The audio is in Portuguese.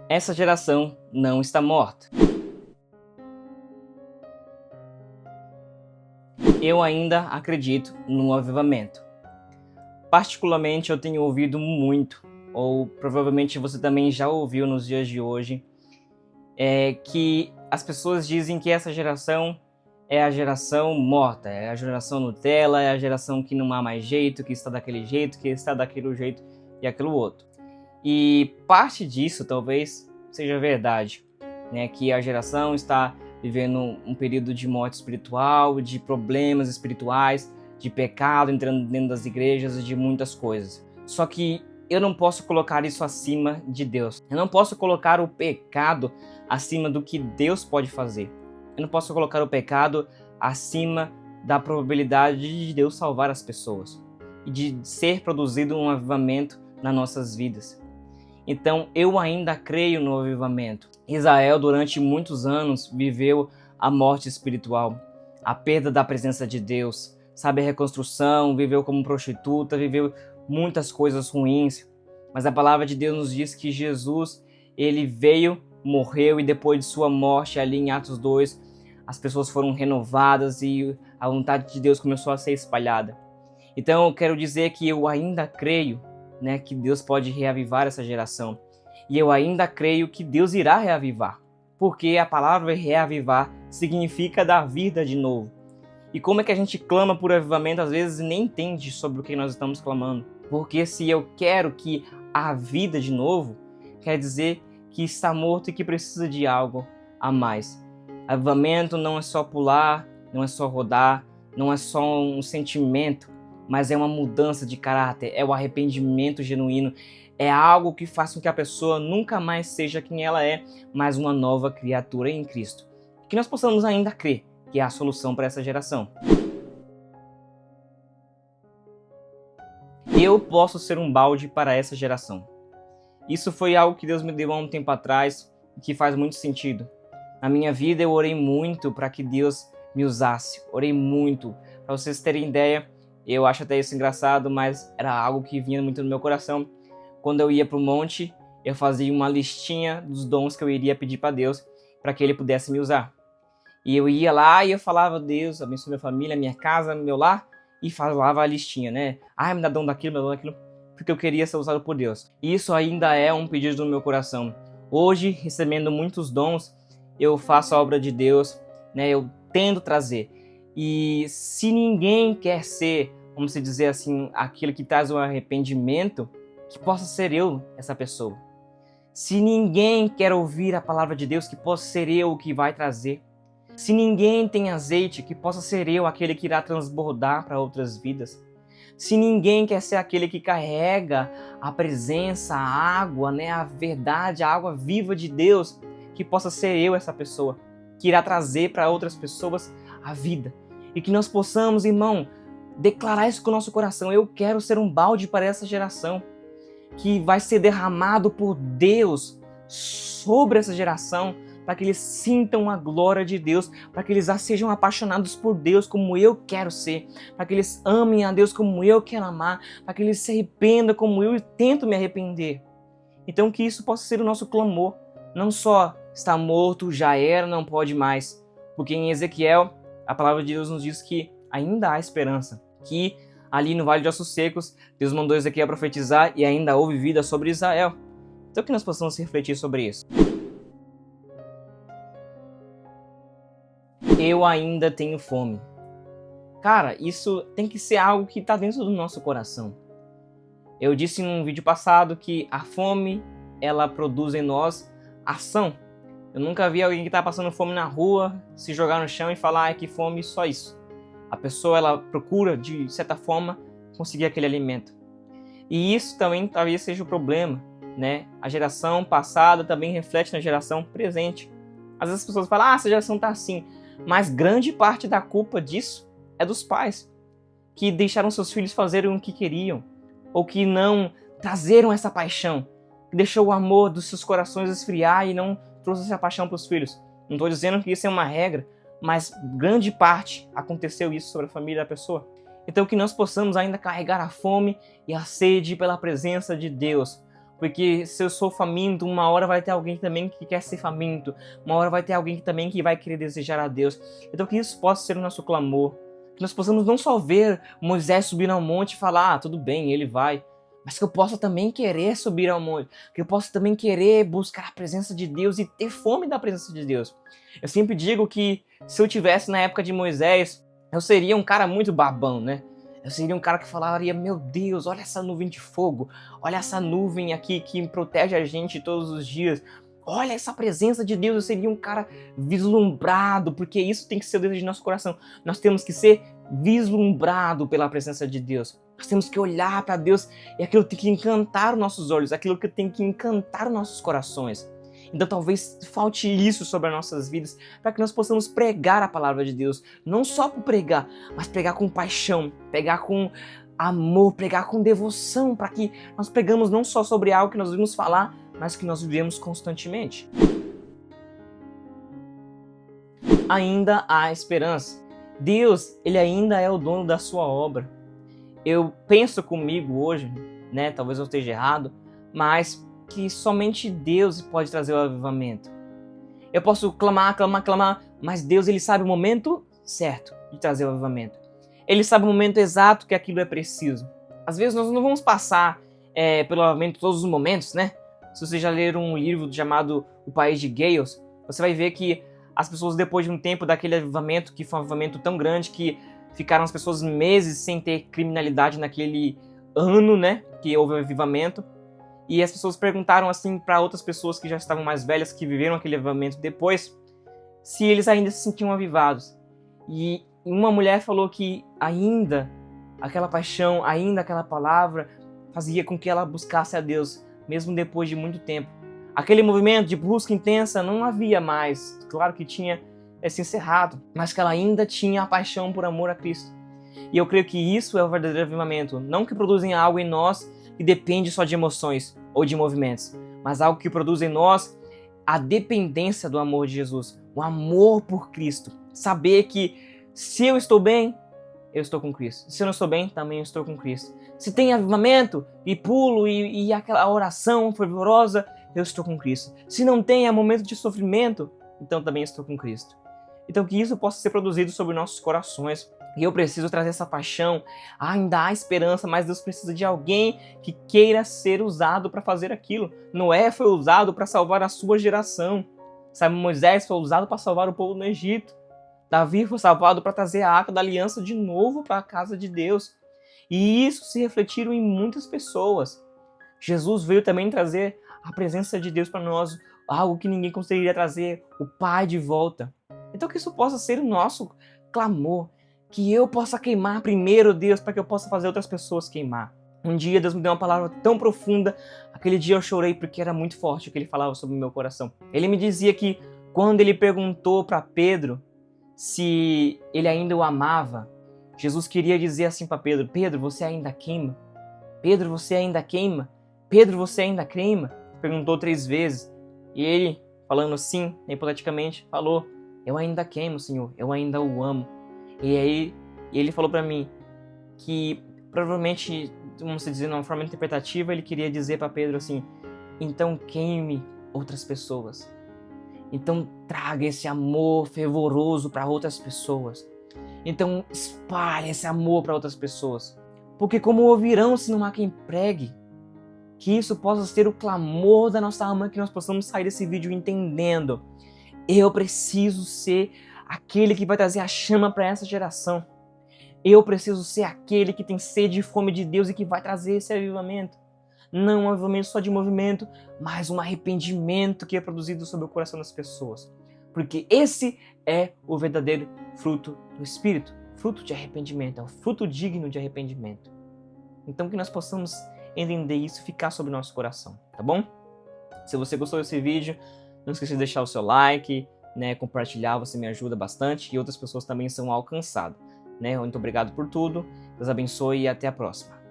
Essa geração não está morta. Eu ainda acredito no avivamento. Particularmente, eu tenho ouvido muito, ou provavelmente você também já ouviu nos dias de hoje, que as pessoas dizem que essa geração é a geração morta, é a geração Nutella, é a geração que não há mais jeito, que está daquele jeito, que está daquele jeito e aquilo outro. E parte disso talvez seja verdade, né? Que a geração está vivendo um período de morte espiritual, de problemas espirituais, de pecado entrando dentro das igrejas e de muitas coisas. Só que eu não posso colocar isso acima de Deus. Eu não posso colocar o pecado acima do que Deus pode fazer. Eu não posso colocar o pecado acima da probabilidade de Deus salvar as pessoas e de ser produzido um avivamento nas nossas vidas. Então, eu ainda creio no avivamento. Israel, durante muitos anos, viveu a morte espiritual, a perda da presença de Deus, sabe, a reconstrução, viveu como prostituta, viveu muitas coisas ruins. Mas a palavra de Deus nos diz que Jesus, ele veio, morreu e depois de sua morte, ali em Atos 2, as pessoas foram renovadas e a vontade de Deus começou a ser espalhada. Então, eu quero dizer que eu ainda creio, né, que Deus pode reavivar essa geração. E eu ainda creio que Deus irá reavivar. Porque a palavra reavivar significa dar vida de novo. E como é que a gente clama por avivamento, às vezes nem entende sobre o que nós estamos clamando. Porque se eu quero que há vida de novo, quer dizer que está morto e que precisa de algo a mais. Avivamento não é só pular, não é só rodar, não é só um sentimento, mas é uma mudança de caráter, é o arrependimento genuíno, é algo que faz com que a pessoa nunca mais seja quem ela é, mas uma nova criatura em Cristo. Que nós possamos ainda crer que é a solução para essa geração. Eu posso ser um balde para essa geração. Isso foi algo que Deus me deu há um tempo atrás, que faz muito sentido. Na minha vida eu orei muito para que Deus me usasse, orei muito. Para vocês terem ideia, eu acho até isso engraçado, mas era algo que vinha muito no meu coração. Quando eu ia para o monte, eu fazia uma listinha dos dons que eu iria pedir para Deus, para que Ele pudesse me usar. E eu ia lá e eu falava, Deus, abençoe minha família, minha casa, meu lar, e falava a listinha, né? Me dá dom daquilo, me dá dom daquilo, porque eu queria ser usado por Deus. E isso ainda é um pedido do meu coração. Hoje, recebendo muitos dons, eu faço a obra de Deus, né? Eu tento trazer. E se ninguém quer ser, vamos dizer assim, aquele que traz o arrependimento, que possa ser eu essa pessoa. Se ninguém quer ouvir a palavra de Deus, que possa ser eu o que vai trazer. Se ninguém tem azeite, que possa ser eu aquele que irá transbordar para outras vidas. Se ninguém quer ser aquele que carrega a presença, a água, né, a verdade, a água viva de Deus, que possa ser eu essa pessoa, que irá trazer para outras pessoas a vida. E que nós possamos, irmão, declarar isso com o nosso coração. Eu quero ser um balde para essa geração, que vai ser derramado por Deus sobre essa geração, para que eles sintam a glória de Deus, para que eles sejam apaixonados por Deus como eu quero ser, para que eles amem a Deus como eu quero amar, para que eles se arrependam como eu tento me arrepender. Então que isso possa ser o nosso clamor, não só está morto, já era, não pode mais, porque em Ezequiel a palavra de Deus nos diz que ainda há esperança, que ali no Vale de Ossos Secos Deus mandou Ezequiel profetizar e ainda houve vida sobre Israel. Então que nós possamos refletir sobre isso. Eu ainda tenho fome. Cara, isso tem que ser algo que está dentro do nosso coração. Eu disse num vídeo passado que a fome, ela produz em nós ação. Eu nunca vi alguém que está passando fome na rua se jogar no chão e falar que fome, só isso. A pessoa, ela procura, de certa forma, conseguir aquele alimento. E isso também talvez seja o problema, né? A geração passada também reflete na geração presente. Às vezes as pessoas falam, essa geração está assim. Mas grande parte da culpa disso é dos pais, que deixaram seus filhos fazerem o que queriam, ou que não trazeram essa paixão, que deixou o amor dos seus corações esfriar e não trouxe essa paixão para os filhos. Não estou dizendo que isso é uma regra, mas grande parte aconteceu isso sobre a família da pessoa. Então que nós possamos ainda carregar a fome e a sede pela presença de Deus, Porque se eu sou faminto, uma hora vai ter alguém também que quer ser faminto. Uma hora vai ter alguém também que vai querer desejar a Deus. Então que isso possa ser o nosso clamor. Que nós possamos não só ver Moisés subir ao monte e falar, tudo bem, ele vai. Mas que eu possa também querer subir ao monte. Que eu possa também querer buscar a presença de Deus e ter fome da presença de Deus. Eu sempre digo que se eu tivesse na época de Moisés, eu seria um cara muito babão, né? Eu seria um cara que falaria, meu Deus, olha essa nuvem de fogo. Olha essa nuvem aqui que protege a gente todos os dias. Olha essa presença de Deus. Eu seria um cara vislumbrado, porque isso tem que ser o desejo de nosso coração. Nós temos que ser vislumbrado pela presença de Deus. Nós temos que olhar para Deus e aquilo tem que encantar os nossos olhos, aquilo que tem que encantar os nossos corações. Então talvez falte isso sobre as nossas vidas, para que nós possamos pregar a palavra de Deus. Não só por pregar, mas pregar com paixão, pregar com amor, pregar com devoção, para que nós pregamos não só sobre algo que nós ouvimos falar, mas que nós vivemos constantemente. Ainda há esperança. Deus, Ele ainda é o dono da sua obra. Eu penso comigo hoje, né, talvez eu esteja errado, mas que somente Deus pode trazer o avivamento. Eu posso clamar, mas Deus, Ele sabe o momento certo de trazer o avivamento. Ele sabe o momento exato que aquilo é preciso. Às vezes nós não vamos passar pelo avivamento todos os momentos, né? Se você já ler um livro chamado O País de Gales, você vai ver que as pessoas, depois de um tempo daquele avivamento, que foi um avivamento tão grande que ficaram as pessoas meses sem ter criminalidade naquele ano, né? Que houve o avivamento. E as pessoas perguntaram assim para outras pessoas que já estavam mais velhas, que viveram aquele avivamento depois, se eles ainda se sentiam avivados. E uma mulher falou que ainda aquela paixão, ainda aquela palavra fazia com que ela buscasse a Deus, mesmo depois de muito tempo. Aquele movimento de busca intensa não havia mais, claro que tinha se encerrado, mas que ela ainda tinha a paixão por amor a Cristo. E eu creio que isso é o verdadeiro avivamento, não que produzem algo em nós que depende só de emoções ou de movimentos, mas algo que produz em nós a dependência do amor de Jesus, o amor por Cristo. Saber que se eu estou bem, eu estou com Cristo. Se eu não estou bem, também eu estou com Cristo. Se tem avivamento e pulo e aquela oração fervorosa, eu estou com Cristo. Se não tem momento de sofrimento, então também estou com Cristo. Então que isso possa ser produzido sobre nossos corações. E eu preciso trazer essa paixão. Ainda há esperança, mas Deus precisa de alguém que queira ser usado para fazer aquilo. Noé foi usado para salvar a sua geração. Sabe, Moisés foi usado para salvar o povo no Egito. Davi foi salvado para trazer a arca da aliança de novo para a casa de Deus. E isso se refletiram em muitas pessoas. Jesus veio também trazer a presença de Deus para nós, algo que ninguém conseguiria trazer, o Pai de volta. Então que isso possa ser o nosso clamor, que eu possa queimar primeiro, Deus, para que eu possa fazer outras pessoas queimar. Um dia Deus me deu uma palavra tão profunda, aquele dia eu chorei porque era muito forte o que Ele falava sobre o meu coração. Ele me dizia que quando Ele perguntou para Pedro se ele ainda o amava, Jesus queria dizer assim para Pedro: Pedro, você ainda queima? Pedro, você ainda queima? Pedro, você ainda queima? Perguntou 3 vezes. E ele, falando assim, hipoteticamente, falou: eu ainda queimo, Senhor, eu ainda o amo. E aí ele falou para mim que provavelmente, vamos dizer de uma forma interpretativa, ele queria dizer para Pedro assim: então queime outras pessoas. Então traga esse amor fervoroso para outras pessoas. Então espalhe esse amor para outras pessoas. Porque como ouvirão se não há quem pregue? Que isso possa ser o clamor da nossa alma, que nós possamos sair desse vídeo entendendo: eu preciso ser aquele que vai trazer a chama para essa geração. Eu preciso ser aquele que tem sede e fome de Deus e que vai trazer esse avivamento. Não um avivamento só de movimento, mas um arrependimento que é produzido sobre o coração das pessoas. Porque esse é o verdadeiro fruto do Espírito. Fruto de arrependimento, é o fruto digno de arrependimento. Então que nós possamos entender isso e ficar sobre o nosso coração, tá bom? Se você gostou desse vídeo, não esqueça de deixar o seu like, né, compartilhar, você me ajuda bastante e outras pessoas também são alcançadas. Né? Muito obrigado por tudo, Deus abençoe e até a próxima.